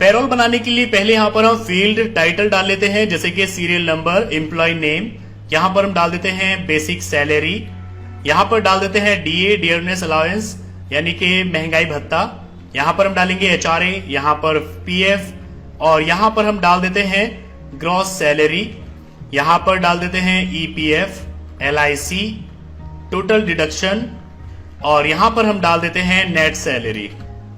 Payroll बनाने के लिए पहले यहाँ पर हम फील्ड टाइटल डाल लेते हैं, जैसे कि सीरियल नंबर, एम्प्लॉय नेम। यहाँ पर हम डाल देते हैं बेसिक सैलरी। यहाँ पर डाल देते हैं डीए, डियरनेस अलाउंस, यानी कि महंगाई भत्ता। यहाँ पर हम डालेंगे एचआरए, यहाँ पर पीएफ, और यहाँ पर हम डाल देते हैं ग्रॉस सैलरी। यहाँ पर डाल देते हैं ईपीएफ, एलआईसी, टोटल डिडक्शन, और यहाँ पर हम डाल देते हैं नेट सैलरी।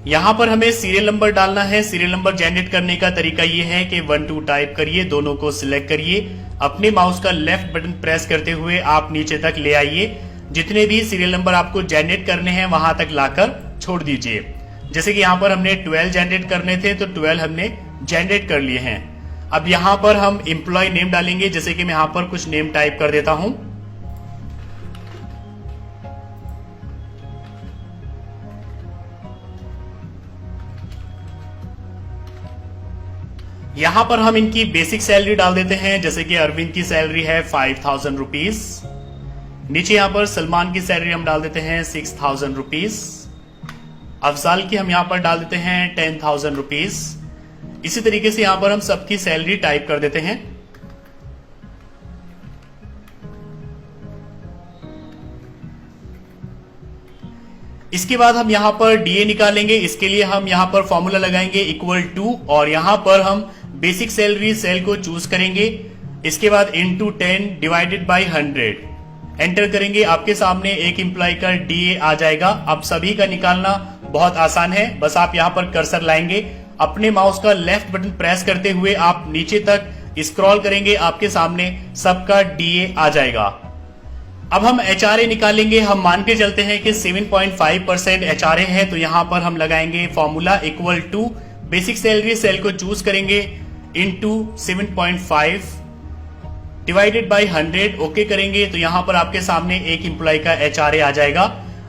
यहाँ पर हमें सीरियल नंबर डालना है। सीरियल नंबर जनरेट करने का तरीका ये है कि 1 2 टाइप करिए, दोनों को सिलेक्ट करिए, अपने माउस का लेफ्ट बटन प्रेस करते हुए आप नीचे तक ले आइए। जितने भी सीरियल नंबर आपको जनरेट करने हैं वहां तक लाकर छोड़ दीजिए। जैसे कि यहाँ पर हमने 12 जनरेट करने थे, तो 12 हमने जनरेट कर लिए हैं। अब यहाँ पर हम एम्प्लॉय नेम डालेंगे, जैसे कि मैं यहाँ पर कुछ नेम टाइप कर देता हूं। यहां पर हम इनकी बेसिक सैलरी डाल देते हैं, जैसे कि अरविंद की सैलरी है 5000 रुपीज। नीचे यहां पर सलमान की सैलरी हम डाल देते हैं 6000 रुपीज। अफजाल की हम यहां पर डाल देते हैं 10,000 रुपीज। इसी तरीके से यहां पर हम सबकी सैलरी टाइप कर देते हैं। इसके बाद हम यहां पर डीए निकालेंगे। इसके लिए हम यहां पर फॉर्मूला लगाएंगे इक्वल टू, और यहां पर हम बेसिक सैलरी सेल को चूज करेंगे। इसके बाद इंटू 10 डिवाइडेड बाई 100 एंटर करेंगे। आपके सामने एक एम्प्लॉय का डीए आ जाएगा। अब सभी का निकालना बहुत आसान है, बस आप यहां पर कर्सर लाएंगे, अपने माउस का लेफ्ट बटन प्रेस करते हुए आप नीचे तक स्क्रॉल करेंगे, आपके सामने सबका डीए आ जाएगा। अब हम एचआरए निकालेंगे। हम मान के चलते हैं कि 7.5% एचआरए है, तो यहां पर हम लगाएंगे formula equal to basic salary cell को चूज करेंगे इनटू 7.5 डिवाइडेड बाय 100 ओके करेंगे, तो यहां पर आपके सामने एक एम्प्लॉय का एचआरए आ जाएगा।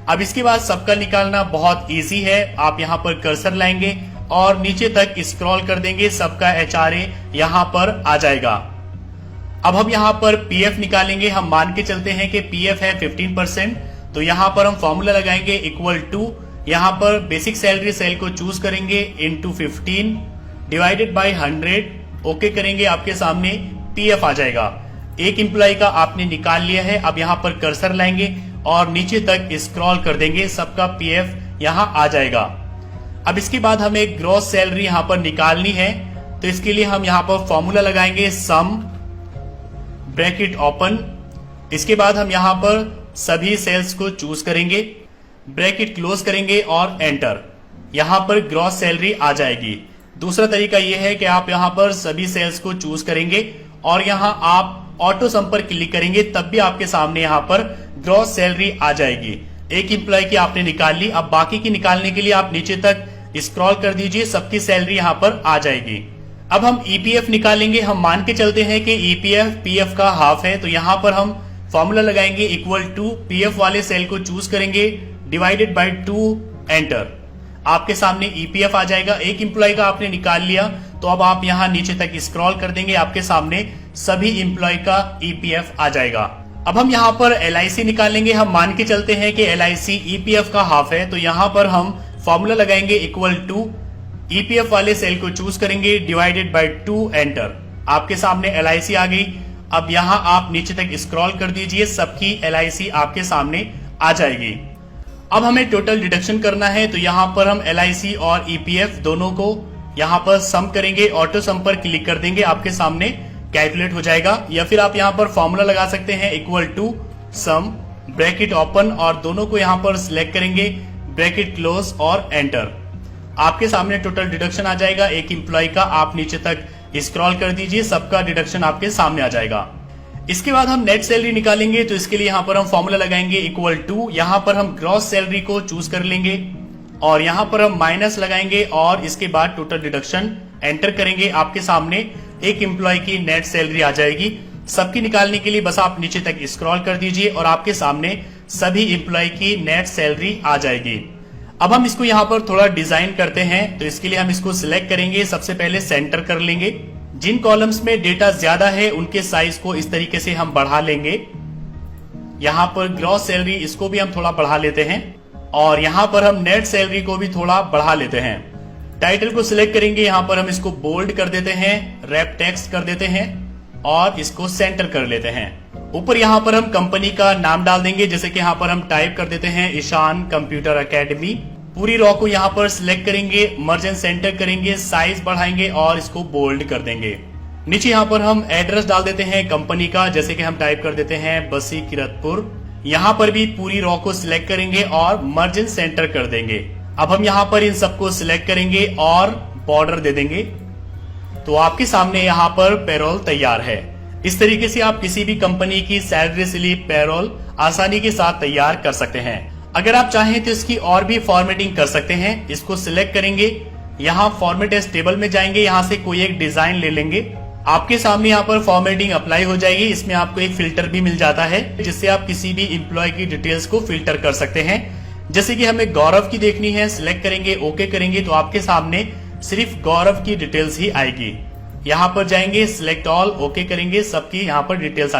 अब इसके बाद सबका निकालना बहुत इजी है। आप यहां पर कर्सर लाएंगे और नीचे तक स्क्रॉल कर देंगे, सबका एचआरए यहां पर आ जाएगा। अब हम यहां पर पीएफ निकालेंगे। हम मान के चलते हैं कि पीएफ है 15%, तो यहां पर हम फॉर्मूला लगाएंगे इक्वल टू, यहां पर बेसिक सैलरी सेल को चूज करेंगे इनटू 15 डिवाइडेड बाय 100 ओके करेंगे, आपके सामने पीएफ आ जाएगा। एक एम्प्लॉय का आपने निकाल लिया है। अब यहां पर कर्सर लाएंगे और नीचे तक स्क्रॉल कर देंगे, सबका पीएफ यहां आ जाएगा। अब इसके बाद हमें ग्रॉस सैलरी यहां पर निकालनी है, तो इसके लिए हम यहां पर फॉर्मूला लगाएंगे सम ब्रैकेट ओपन। इसके बाद हम यहां पर सभी सेल्स को चूज करेंगे, ब्रैकेट क्लोज करेंगे और एंटर। यहां पर ग्रॉस सैलरी आ जाएगी। दूसरा तरीका यह है कि आप यहां पर सभी सेल्स को चूज करेंगे और यहां आप ऑटो सम पर क्लिक करेंगे, तब भी आपके सामने यहां पर ग्रॉस सैलरी आ जाएगी। एक एम्प्लॉय की आपने निकाल ली। अब बाकी की निकालने के लिए आप नीचे तक स्क्रॉल कर दीजिए, सबकी सैलरी यहां पर आ जाएगी। अब हम ईपीएफ निकालेंगे। हम मान के चलते हैं कि ईपीएफ पीएफ का हाफ है, तो यहां पर हम फॉर्मूला लगाएंगे इक्वल टू पीएफ वाले सेल को चूज करेंगे डिवाइडेड बाय 2 एंटर। आपके सामने ईपीएफ आ जाएगा। एक एम्प्लॉय का आपने निकाल लिया, तो अब आप यहां नीचे तक स्क्रॉल कर देंगे, आपके सामने सभी एम्प्लॉय का ईपीएफ आ जाएगा। अब हम यहां पर एलआईसी निकालेंगे। हम मान के चलते हैं कि एलआईसी ईपीएफ का हाफ है, तो यहां पर हम फॉर्मूला लगाएंगे इक्वल टू ईपीएफ वाले सेल को चूज करेंगे डिवाइडेड बाय 2 एंटर। आपके सामने एलआईसी आ गई। अब यहां आप नीचे तक स्क्रॉल कर दीजिए, सबकी एलआईसी आपके सामने आ जाएगी। अब हमें टोटल डिडक्शन करना है, तो यहां पर हम एलआईसी और ईपीएफ दोनों को यहां पर सम करेंगे, ऑटो सम पर क्लिक कर देंगे, आपके सामने कैलकुलेट हो जाएगा। या फिर आप यहां पर फॉर्मूला लगा सकते हैं equal to sum bracket open, और दोनों को यहां पर सिलेक्ट करेंगे, ब्रैकेट क्लोज और एंटर। आपके सामने टोटल डिडक्शन आ जाएगा। एक एम्प्लॉय का आप नीचे तक स्क्रॉल कर दीजिए, सबका डिडक्शन आपके सामने आ जाएगा। इसके बाद हम नेट सैलरी निकालेंगे, तो इसके लिए यहां पर हम फॉर्मूला लगाएंगे इक्वल टू, यहां पर हम ग्रॉस सैलरी को चूज कर लेंगे और यहां पर हम माइनस लगाएंगे और इसके बाद टोटल डिडक्शन एंटर करेंगे। आपके सामने एक एम्प्लॉय की नेट सैलरी आ जाएगी। सबकी निकालने के लिए बस आप नीचे तक स्क्रॉल कर दीजिए और आपके सामने सभी एम्प्लॉय की नेट सैलरी आ जाएगी। अब हम इसको यहाँ पर थोड़ा डिजाइन करते हैं, तो इसके लिए हम इसको सिलेक्ट करेंगे। सबसे पहले सेंटर कर लेंगे। जिन कॉलम्स में डेटा ज्यादा है उनके साइज को इस तरीके से हम बढ़ा लेंगे। यहाँ पर ग्रॉस सैलरी, इसको भी हम थोड़ा बढ़ा लेते हैं और यहाँ पर हम नेट सैलरी को भी थोड़ा बढ़ा लेते हैं। टाइटल को सिलेक्ट करेंगे, यहाँ पर हम इसको बोल्ड कर देते हैं, रैप टेक्स्ट कर देते हैं और इसको सेंटर कर लेते हैं। ऊपर यहाँ पर हम कंपनी का नाम डाल देंगे, जैसे कि यहाँ पर हम टाइप कर देते हैं ईशान कंप्यूटर एकेडमी। पूरी रॉ को यहाँ पर सिलेक्ट करेंगे, मर्ज एंड सेंटर करेंगे, साइज बढ़ाएंगे और इसको बोल्ड कर देंगे। नीचे यहाँ पर हम एड्रेस डाल देते हैं कंपनी का, जैसे कि हम टाइप कर देते हैं बसी किरतपुर। यहाँ पर भी पूरी रॉ को सिलेक्ट करेंगे और मर्ज एंड सेंटर कर देंगे। अब हम यहाँ पर इन सबको सिलेक्ट करेंगे और बॉर्डर दे देंगे, तो आपके सामने यहाँ पर पेरोल तैयार है। इस तरीके से आप किसी भी कंपनी की सैलरी स्लिप, पेरोल आसानी के साथ तैयार कर सकते हैं। अगर आप चाहें तो इसकी और भी फॉर्मेटिंग कर सकते हैं। इसको सिलेक्ट करेंगे, यहाँ फॉर्मेट एज टेबल में जाएंगे, यहाँ से कोई एक डिजाइन ले लेंगे। आपके सामने यहाँ पर फॉर्मेटिंग अप्लाई हो जाएगी। इसमें आपको एक फिल्टर भी मिल जाता है, जिससे आप किसी भी एम्प्लॉय की डिटेल्स को फिल्टर कर सकते हैं। जैसे कि हमें गौरव की देखनी है, सिलेक्ट करेंगे, ओके करेंगे, तो आपके सामने सिर्फ गौरव की डिटेल्स ही आएगी। यहाँ पर जाएंगे, सिलेक्ट ऑल, ओके करेंगे, सबकी यहाँ पर डिटेल्स